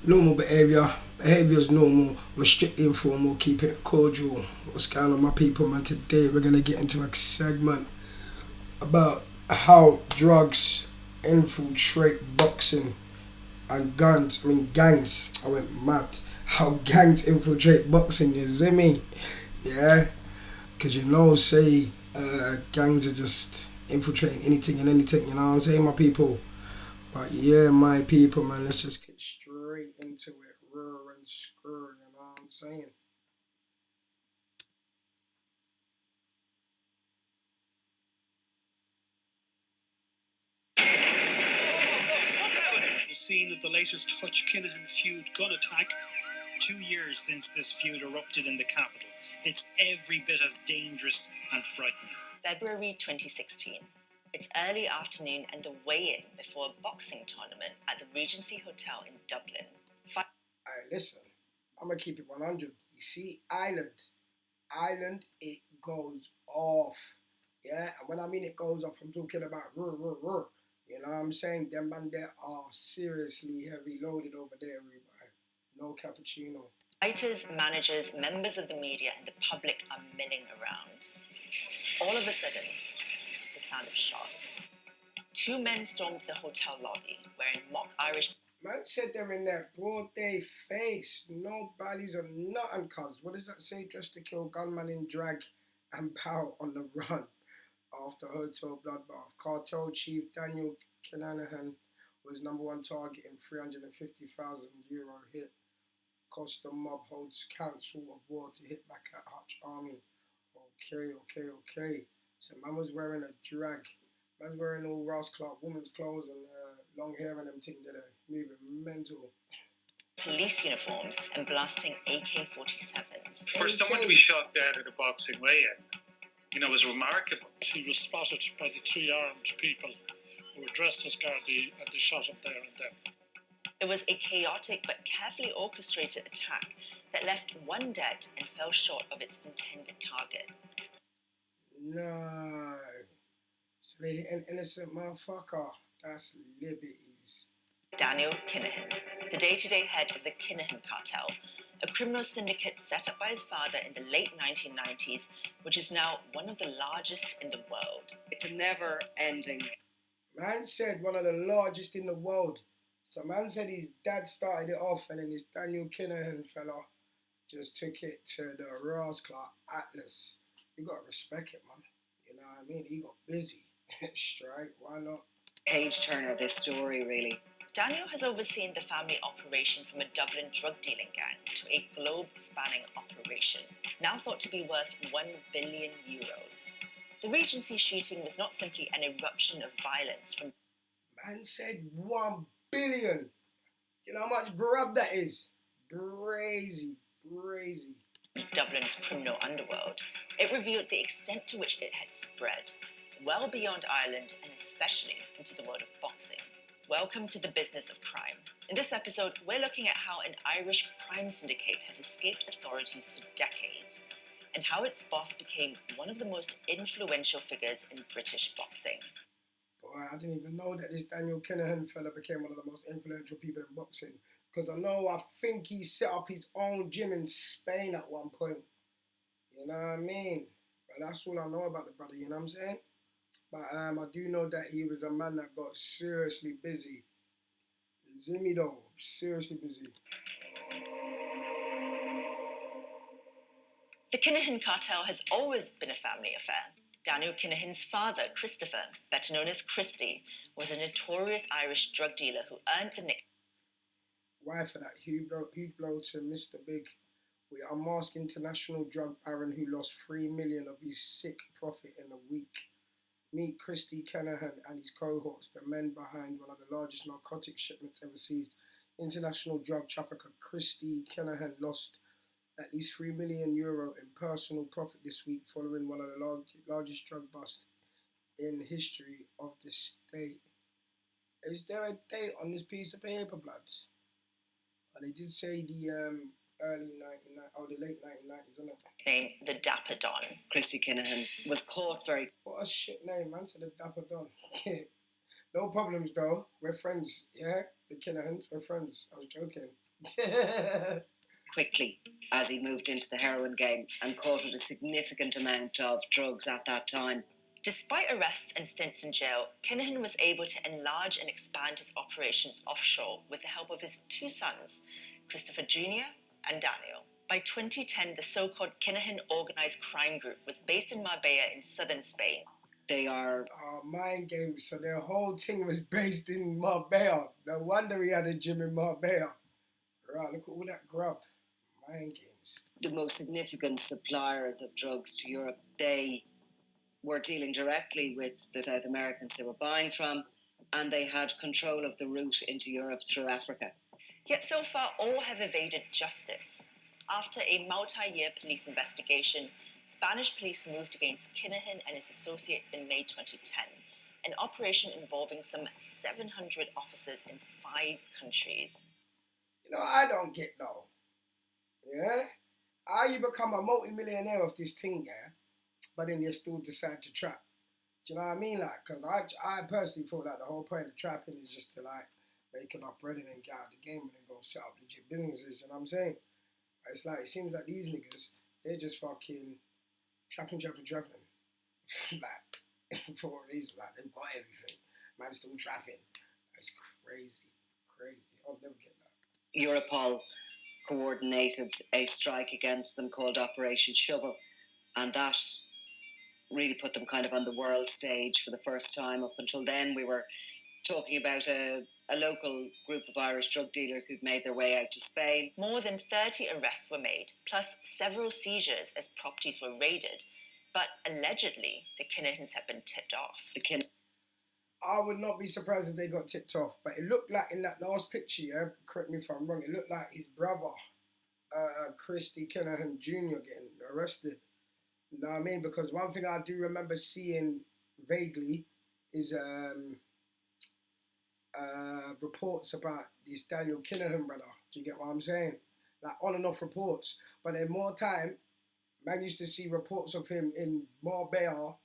Normal behaviour. Behaviour is normal. We're strictly informal, keeping it cordial. What's going on, my people, man? Today we're gonna get into a segment about how drugs infiltrate boxing and guns. I mean gangs. I went mad. How gangs infiltrate boxing. You see me? Yeah. Cause say gangs are just infiltrating anything and anything. You know what I'm saying, my people? But yeah, my people, man, let's just get straight into it. Raw and screw, you know what I'm saying? The scene of the latest Hutch Kinahan feud gun attack. 2 years since this feud erupted in the capital. It's every bit as dangerous and frightening. February 2016. It's early afternoon and the weigh-in before a boxing tournament at the Regency Hotel in Dublin. Alright, listen, I'm gonna keep it 100. You see, Ireland, it goes off. Yeah, and when I mean it goes off, I'm talking about roar, roar, roar. You know what I'm saying? Them man there are seriously heavy loaded over there, everybody. No cappuccino. Fighters, managers, members of the media, and the public are milling around. All of a sudden, the sound of shots. Two men stormed the hotel lobby wearing mock Irish. Man said they're in their broad day face. No bodies or nothing, cuz. What does that say? Dressed to kill, gunman in drag and power on the run. After hotel bloodbath, cartel chief Daniel Kinanahan was number one target in €350,000 hit. Cost the mob holds council of war to hit back at Hutch Army. Okay. So man was wearing a drag. Man's wearing all Ross Clark woman's clothes and long hair and them thing that are moving mental. Police uniforms and blasting AK-47s. For someone to be shot dead at a boxing weigh-in, was remarkable. He was spotted by the three armed people who were dressed as Gardaí and they shot him there and then. It was a chaotic but carefully orchestrated attack that left one dead and fell short of its intended target. No. So they hit an innocent motherfucker. That's liberties. Daniel Kinahan, the day-to-day head of the Kinahan cartel, a criminal syndicate set up by his father in the late 1990s, which is now one of the largest in the world. It's a never-ending. Man said one of the largest in the world. So man said his dad started it off and then his Daniel Kinahan fella just took it to the Ross Clark Atlas. You gotta respect it, man. You know what I mean? He got busy. Straight, why not? Page turner, this story, really. Daniel has overseen the family operation from a Dublin drug dealing gang to a globe-spanning operation, now thought to be worth €1 billion. The Regency shooting was not simply an eruption of violence from... Man said 1 billion. You know how much grub that is? Crazy. Dublin's criminal underworld. It revealed the extent to which it had spread, well beyond Ireland and especially into the world of boxing. Welcome to the business of crime. In this episode, we're looking at how an Irish crime syndicate has escaped authorities for decades and how its boss became one of the most influential figures in British boxing. Boy, I didn't even know that this Daniel Kinahan fella became one of the most influential people in boxing. Because I think he set up his own gym in Spain at one point. You know what I mean? But that's all I know about the brother, you know what I'm saying? But I do know that he was a man that got seriously busy. Zimmy though, seriously busy. The Kinahan cartel has always been a family affair. Daniel Kinahan's father, Christopher, better known as Christy, was a notorious Irish drug dealer who earned the nickname. Why for that? Huge blow to Mr. Big. We unmasked international drug baron who lost 3 million of his sick profit in a week. Meet Christy Kinahan and his cohorts, the men behind one of the largest narcotic shipments ever seized. International drug trafficker Christy Kinahan lost at least €3 million in personal profit this week following one of the largest drug busts in history of the state. Is there a date on this piece of paper, bloods? They did say the late 1990s, isn't it? Named the Dapper Don. Christy Kinahan was caught very... What a shit name, man, said the Dapper Don. No problems though. We're friends. Yeah, the Kinahans. We're friends. I was joking. quickly as he moved into the heroin game and caught with a significant amount of drugs at that time. Despite arrests and stints in jail, Kinahan was able to enlarge and expand his operations offshore with the help of his two sons, Christopher Jr. and Daniel. By 2010, the so-called Kinahan Organized Crime Group was based in Marbella in southern Spain. They are mind games. So their whole thing was based in Marbella. No wonder he had a gym in Marbella. Right, look at all that grub. Mind games. the most significant suppliers of drugs to Europe. They were dealing directly with the South Americans they were buying from, and they had control of the route into Europe through Africa. Yet so far, all have evaded justice. After a multi-year police investigation, Spanish police moved against Kinahan and his associates in May 2010, an operation involving some 700 officers in 5 countries. You know, I don't get though. Yeah? How you become a multi-millionaire of this thing, yeah? But then you still decide to trap. Do you know what I mean? Like, because I personally thought that the whole point of trapping is just to, like, make enough bread and then get out of the game and then go set up legit businesses, you know what I'm saying? It's like, it seems like these niggas, they're just fucking trapping. Like, for a reason, like, they've got everything. Man, still trapping. It's crazy. I'll never get that. Europol coordinated a strike against them called Operation Shovel, and that really put them kind of on the world stage for the first time. Up until then, we were talking about a local group of Irish drug dealers who'd made their way out to Spain. More than 30 arrests were made, plus several seizures as properties were raided. But allegedly, the Kinahans had been tipped off. I would not be surprised if they got tipped off, but it looked like in that last picture, yeah, correct me if I'm wrong, it looked like his brother, Christy Kinahan Jr. getting arrested. You know what I mean? Because one thing I do remember seeing vaguely is reports about this Daniel Kinahan brother. Do you get what I'm saying? Like on and off reports. But in more time, man used to see reports of him in Marbella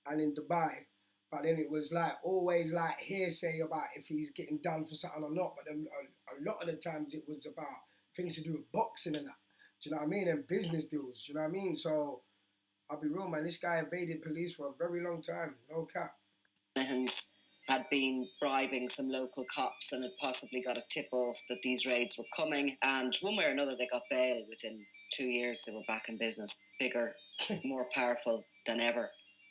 and in Dubai. But then it was like always like hearsay about if he's getting done for something or not. But then a lot of the times it was about things to do with boxing and that. Do you know what I mean? And business deals. Do you know what I mean? So I'll be real, man. This guy evaded police for a very long time. No cap. Kinahans had been bribing some local cops and had possibly got a tip off that these raids were coming. And one way or another, they got bail. Within 2 years, they were back in business, bigger, more powerful than ever.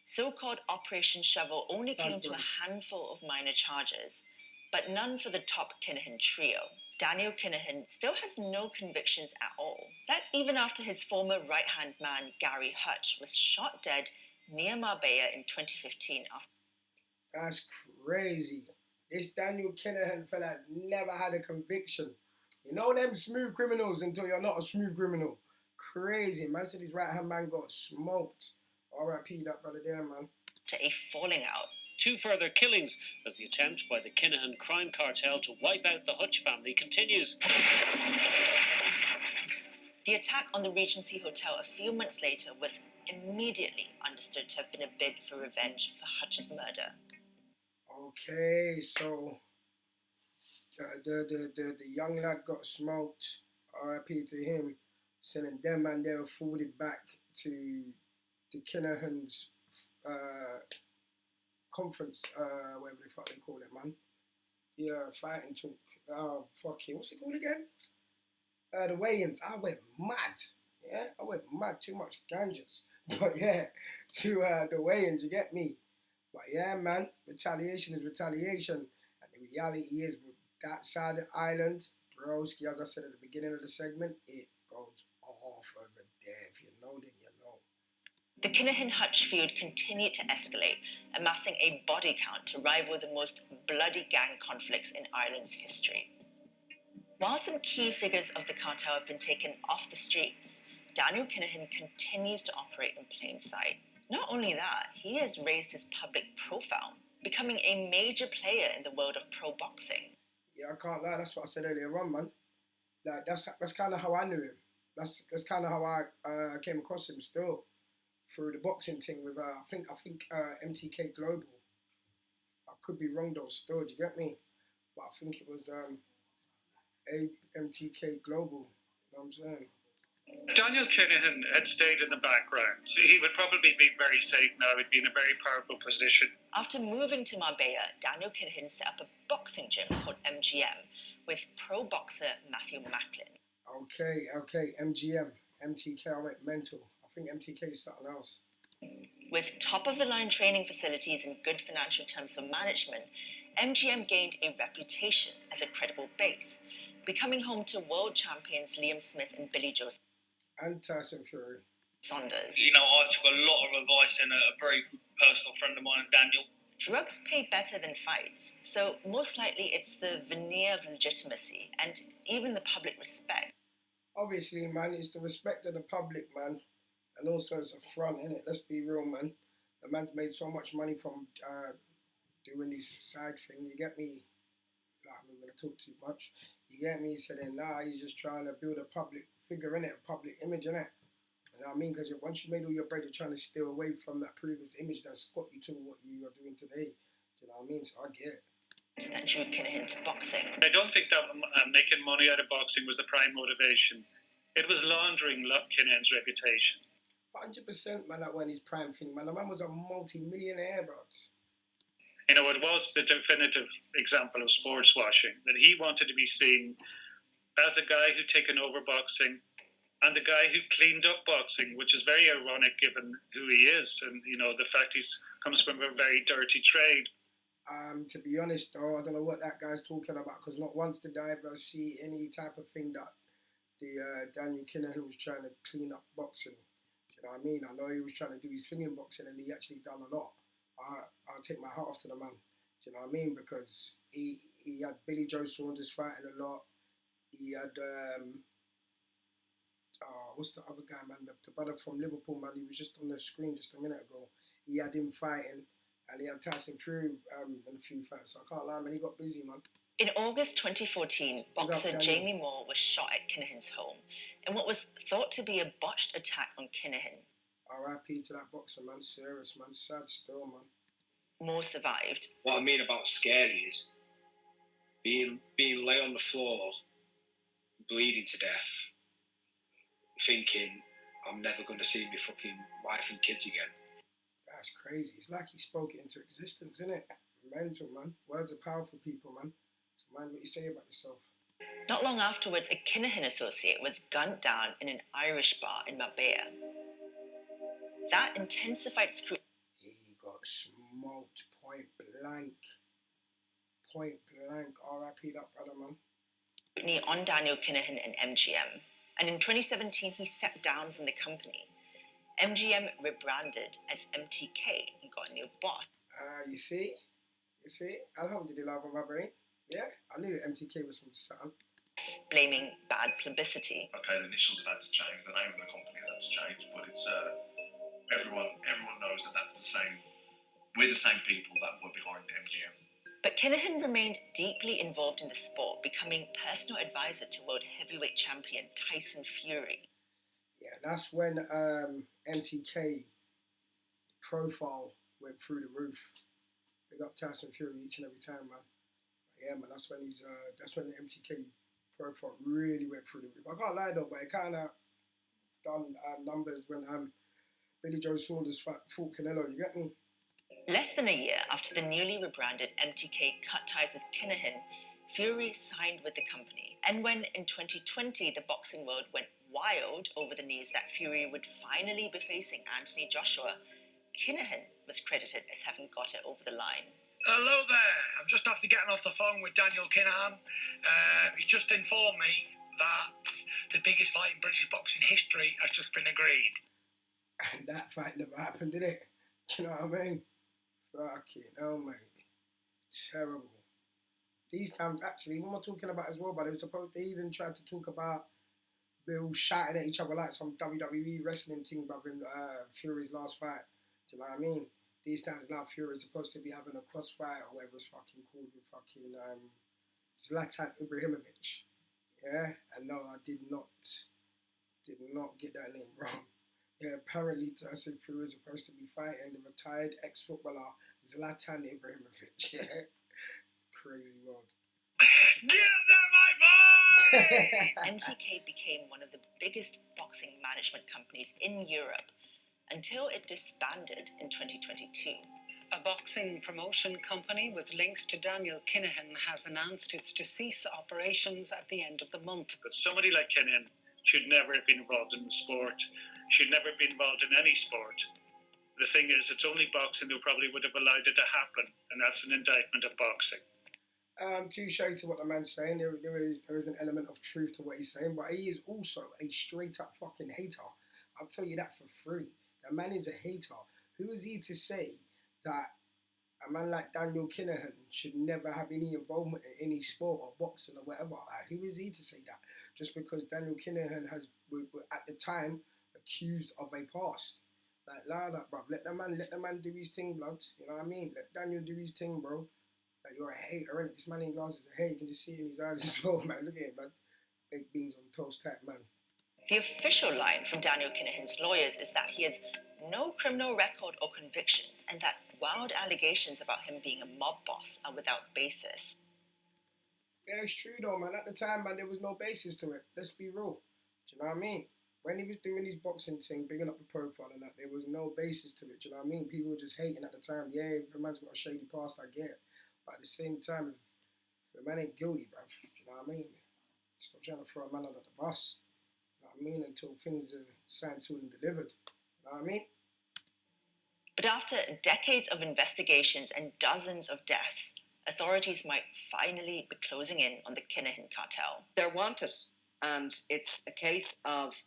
So-called Operation Shovel only came to a handful of minor charges, but none for the top Kinahan trio. Daniel Kinahan still has no convictions at all. That's even after his former right-hand man, Gary Hutch, was shot dead near Marbella in 2015 after... That's crazy. This Daniel Kinahan fella has never had a conviction. You know them smooth criminals until you're not a smooth criminal. Crazy. Man said his right-hand man got smoked. R.I.P. that brother there, man. To a falling out. 2 further killings as the attempt by the Kinahan crime cartel to wipe out the Hutch family continues. The attack on the Regency Hotel a few months later was immediately understood to have been a bid for revenge for Hutch's murder. Okay, so the young lad got smoked. R.I.P. to him. Sending them and they were forwarded back to the Kinahan's conference, whatever the fuck they call it, man. Yeah, fighting talk. What's it called again? The weigh-ins. I went mad. Yeah, I went mad. Too much ganjas. But yeah, to the weigh-ins, you get me? But yeah, man, retaliation is retaliation. And the reality is, with that side of the island, broski, as I said at the beginning of the segment, it goes off over there. If you know, then you know. The Kinahan-Hutch feud continued to escalate, amassing a body count to rival the most bloody gang conflicts in Ireland's history. While some key figures of the cartel have been taken off the streets, Daniel Kinahan continues to operate in plain sight. Not only that, he has raised his public profile, becoming a major player in the world of pro boxing. Yeah, I can't lie. That's what I said earlier on, man. Like that's kind of how I knew him. That's kind of how I came across him still. Through the boxing thing with I think MTK Global. I could be wrong though still, do you get me? But I think it was MTK Global, you know what I'm saying? Daniel Kinahan had stayed in the background. He would probably be very safe now. He'd be in a very powerful position. After moving to Marbella, Daniel Kinahan set up a boxing gym called MGM with pro boxer Matthew Macklin. Okay, MGM, MTK, I went mental. I think MTK is something else. With top-of-the-line training facilities and good financial terms for management, MGM gained a reputation as a credible base, becoming home to world champions Liam Smith and Billy Joe And Tyson Fury. Saunders. You know, I took a lot of advice in a very personal friend of mine, Daniel. Drugs pay better than fights, so most likely it's the veneer of legitimacy and even the public respect. Obviously, man, it's the respect of the public, man. And also it's a front, innit? Let's be real, man. The man's made so much money from doing this side thing, you get me? Like, I'm not going to talk too much. You get me? So then, he's just trying to build a public figure, innit? A public image, innit? You know what I mean? Because once you made all your bread, you're trying to steer away from that previous image that's got you to what you are doing today. Do you know what I mean? So I get it. That drew Kinahan to boxing. I don't think that making money out of boxing was the prime motivation. It was laundering Kinahan's reputation. 100%, man, that went his prime thing, man. The man was a multi-millionaire, bro. You know, it was the definitive example of sports washing, that he wanted to be seen as a guy who'd taken over boxing and the guy who cleaned up boxing, which is very ironic given who he is and, you know, the fact he comes from a very dirty trade. To be honest, though, I don't know what that guy's talking about, because not once did I ever see any type of thing that the Daniel Kinahan was trying to clean up boxing. Do you know what I mean? I know he was trying to do his thing in boxing and he actually done a lot. I'll take my hat off to the man. Do you know what I mean? Because he had Billy Joe Saunders fighting a lot. He had what's the other guy, man? The brother from Liverpool, man. He was just on the screen just a minute ago. He had him fighting, and he had Tyson Fury in a few fights. So I can't lie, man. He got busy, man. In August 2014, boxer Jamie Moore was shot at Kinahan's home in what was thought to be a botched attack on Kinahan. R.I.P. to that boxer, man. Serious, man. Sad still, man. Moore survived. What I mean about scary is being lay on the floor, bleeding to death, thinking I'm never going to see my fucking wife and kids again. That's crazy. It's like he spoke it into existence, innit? Mental, man. Words are powerful, people, man. So mind what you say about yourself. Not long afterwards, a Kinahan associate was gunned down in an Irish bar in Marbella. That intensified scrutiny. He got smoked point blank. Point blank. R.I.P. that brother, man. Scrutiny on Daniel Kinahan and MGM. And in 2017, he stepped down from the company. MGM rebranded as MTK and got a new boss. You see? Alhamdulillah on my brain. Yeah, I knew MTK was from Saturn. Blaming bad publicity. Okay, the initials have had to change, the name of the company has had to change, but it's everyone knows that that's the same. We're the same people that were behind the MGM. But Kinahan remained deeply involved in the sport, becoming personal advisor to world heavyweight champion Tyson Fury. Yeah, that's when MTK profile went through the roof. Big up Tyson Fury each and every time, man. Yeah, man, that's when the MTK profile really went through the roof. I can't lie though, but it kind of done numbers when Billy Joe Saunders fought Canelo. You get me? Less than a year after the newly rebranded MTK cut ties with Kinahan, Fury signed with the company. And when in 2020 the boxing world went wild over the news that Fury would finally be facing Anthony Joshua, Kinahan was credited as having got it over the line. Hello there, I'm just after getting off the phone with Daniel Kinahan. He's just informed me that the biggest fight in British boxing history has just been agreed. And that fight never happened, did it? Do you know what I mean? Fucking hell, mate. Terrible. These times, actually, what am I talking about as well? But they even tried to talk about Bill shouting at each other like some WWE wrestling team, brother, in Fury's last fight. Do you know what I mean? These times now, Fury's supposed to be having a crossfight or whatever it's fucking called with fucking Zlatan Ibrahimovic. Yeah? And no, I did not get that name wrong. Yeah, apparently Tyson Fury is supposed to be fighting the retired ex-footballer Zlatan Ibrahimovic. Yeah, crazy world. Get up there, my boy! MTK became one of the biggest boxing management companies in Europe until it disbanded in 2022. A boxing promotion company with links to Daniel Kinahan has announced it's to cease operations at the end of the month. But somebody like Kinahan should never have been involved in the sport, should never have been involved in any sport. The thing is, it's only boxing who probably would have allowed it to happen, and that's an indictment of boxing. Touche to what the man's saying. There is an element of truth to what he's saying, but he is also a straight up fucking hater. I'll tell you that for free. The man is a hater. Who is he to say that a man like Daniel Kinahan should never have any involvement in any sport or boxing or whatever? Like, who is he to say that? Just because Daniel Kinahan were at the time accused of a past. Like, that, bruv. Let the man do his thing, blood. You know what I mean? Let Daniel do his thing, bro. Like, you're a hater, innit? This man in glasses is a hater. You can just see it in his eyes as well, man. Look at him, man. Baked beans on toast type, man. The official line from Daniel Kinahan's lawyers is that he has no criminal record or convictions and that wild allegations about him being a mob boss are without basis. Yeah, it's true though, man. At the time, man, there was no basis to it. Let's be real. Do you know what I mean? When he was doing his boxing thing, bigging up the profile and that, there was no basis to it. Do you know what I mean? People were just hating at the time. Yeah, if a man's got a shady past, I get it. But at the same time, if the man ain't guilty, bruv. Do you know what I mean? Stop trying to throw a man under the bus. You know what I mean? Until things are signed, sealed, and delivered. You know what I mean? But after decades of investigations and dozens of deaths, authorities might finally be closing in on the Kinahan cartel. They're wanted, and it's a case of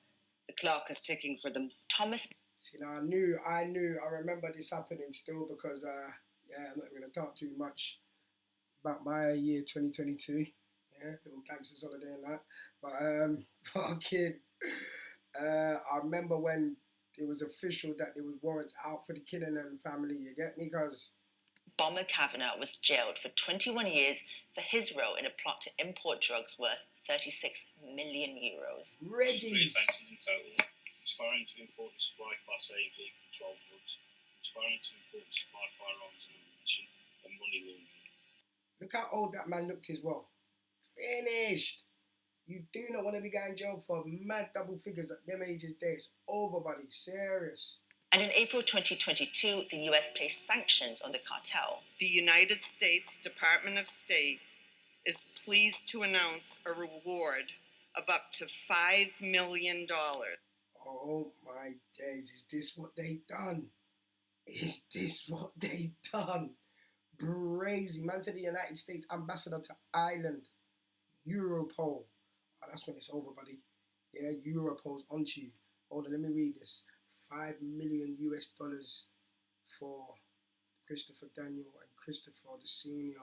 the clock is ticking for them. Thomas. See, now I remember this happening still because, I'm not going to talk too much about my year 2022. Yeah, little gangsters holiday and that. But fucking, I remember when it was official that there was warrants out for the Kinahan family. You get me? Because Bomber Kavanagh was jailed for 21 years for his role in a plot to import drugs worth 36 million euros. Ready. 3 offences in total: conspiring to import and supply Class A vehicle-controlled drugs, conspiring to import and supply firearms and ammunition, and money laundering. Look how old that man looked as well. Finished. You do not want to be going in jail for mad double figures at them ages there. It's over, buddy. Serious. And in April 2022, the US placed sanctions on the cartel. The United States Department of State is pleased to announce a reward of up to $5 million. Oh my days, is this what they done? Is this what they done? Crazy. Man to the United States ambassador to Ireland. Europol. Oh, that's when it's over, buddy. Yeah, Europol's onto you. Hold on, let me read this. $5 million for Christopher Daniel and Christopher the Senior.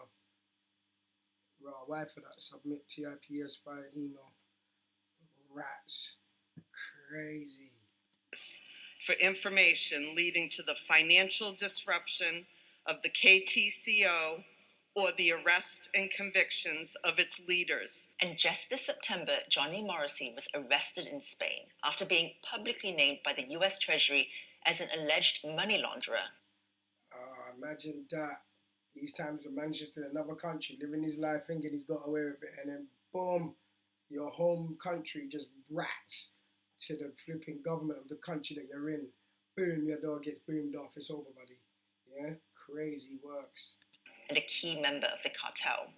Right, why for that? Submit TIPS via email. Rats. Crazy. For information leading to the financial disruption of the KTCO or the arrest and convictions of its leaders. And just this September, Johnny Morrissey was arrested in Spain after being publicly named by the US Treasury as an alleged money launderer. Imagine that. These times a man's just in another country, living his life thinking he's got away with it, and then boom, your home country just rats to the flipping government of the country that you're in. Boom, your door gets boomed off. It's over, buddy. Yeah? Crazy works. And a key member of the cartel.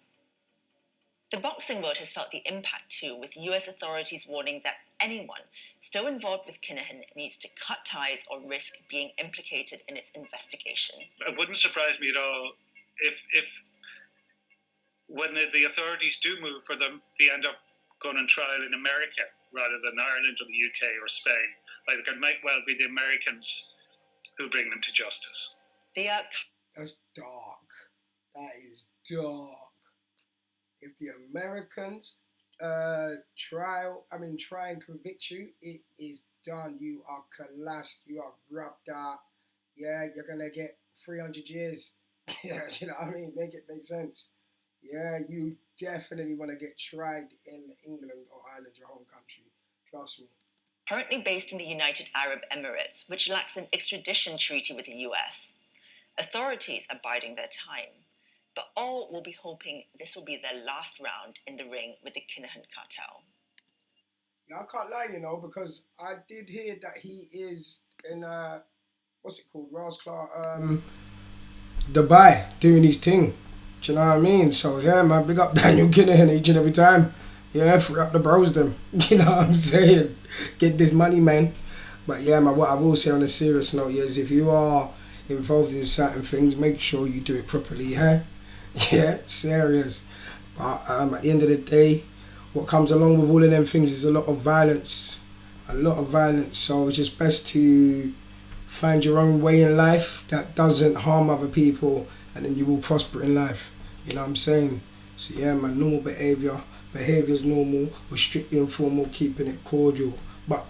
The boxing world has felt the impact too, with US authorities warning that anyone still involved with Kinahan needs to cut ties or risk being implicated in its investigation. It wouldn't surprise me at all if when the authorities do move for them, they end up going on trial in America rather than Ireland or the UK or Spain. Like, it might well be the Americans who bring them to justice. That's dark. That is dark. If the Americans try and convict you, it is done. You are collapsed. You are rubbed out. Yeah, you're gonna get 300 years. Yeah, you know what I mean? Make it make sense. Yeah, you definitely want to get tried in England or Ireland, your home country. Trust me. Currently based in the United Arab Emirates, which lacks an extradition treaty with the US. authorities are biding their time, but all will be hoping this will be their last round in the ring with the Kinahan cartel. Yeah, I can't lie, you know, because I did hear that he is in what's it called, Ross Clark, Dubai, doing his thing. Do you know what I mean? So yeah, man, big up Daniel Kinahan each and every time. Yeah, free up the bros them. You know what I'm saying? Get this money, man. But yeah, man, what I will say on a serious note is if you are involved in certain things, make sure you do it properly, yeah? Yeah, serious. But at the end of the day, what comes along with all of them things is a lot of violence. A lot of violence. So it's just best to find your own way in life that doesn't harm other people, and then you will prosper in life. You know what I'm saying? So yeah, man, normal behaviour. Behaviour's normal. We're strictly informal, keeping it cordial. But